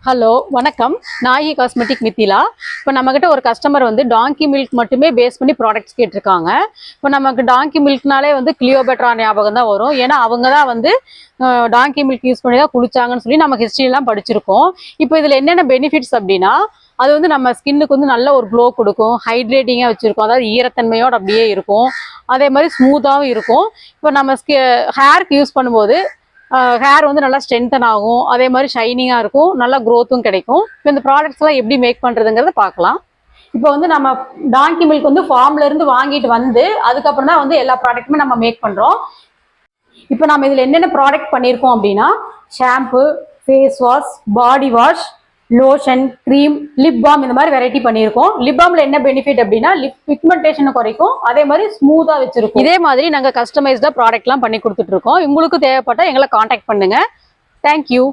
Hello வணக்கம். நாயி cosmetic Mithila. இப்போ நம்மக்கிட்ட ஒரு கஸ்டமர் வந்து டாங்கி மில்க் மட்டுமே பேஸ் பண்ணி ப்ராடக்ட்ஸ் கேட்டிருக்காங்க. இப்போ நமக்கு டாங்கி மில்க்னாலே வந்து கிளியோபெட்ரா ஞாபகம் தான் வரும். ஏன்னா அவங்க தான் வந்து டாங்கி மில்க் யூஸ் பண்ணி தான் குளிச்சாங்கன்னு சொல்லி நம்ம ஹிஸ்ட்ரிலாம் படிச்சிருக்கோம். இப்போ இதில் என்னென்ன பெனிஃபிட்ஸ் அப்படின்னா, அது வந்து நம்ம ஸ்கின்னுக்கு வந்து நல்ல ஒரு க்ளோ கொடுக்கும், ஹைட்ரேட்டிங்காக வச்சுருக்கோம், அதாவது ஈரத்தன்மையோடு அப்படியே இருக்கும், அதே மாதிரி ஸ்மூத்தாகவும் இருக்கும். இப்போ நம்ம ஹேருக்கு யூஸ் பண்ணும்போது ஹேர் வந்து நல்லா ஸ்ட்ரென்தன் ஆகும், அதே மாதிரி ஷைனிங்காக இருக்கும், நல்லா க்ரோத்தும் கிடைக்கும். இப்போ இந்த ப்ராடக்ட்ஸ்லாம் எப்படி மேக் பண்ணுறதுங்கிறத பார்க்கலாம். இப்போ வந்து நம்ம டாங்கி மில்க் வந்து ஃபார்ம்லேருந்து வாங்கிட்டு வந்து அதுக்கப்புறம் தான் வந்து எல்லா ப்ராடக்ட்டுமே நம்ம மேக் பண்ணுறோம். இப்போ நம்ம இதில் என்னென்ன ப்ராடக்ட் பண்ணியிருக்கோம் அப்படின்னா, shampoo, face wash, body wash, lotion, cream, lip balm, இந்த மாதிரி வெரைட்டி பண்ணியிருக்கோம். லிப் பாம்ல என்ன பெனிஃபிட் அப்படின்னா, லிப் பிக்மெண்டேஷனை குறைக்கும், அதே மாதிரி ஸ்மூத்தா வச்சிருக்கும். இதே மாதிரி நாங்கள் கஸ்டமைஸ்டா ப்ராடக்ட்லாம் பண்ணி கொடுத்துட்டு இருக்கோம். உங்களுக்கு தேவைப்பட்டா எங்களை காண்டாக்ட் பண்ணுங்க. தேங்க்யூ.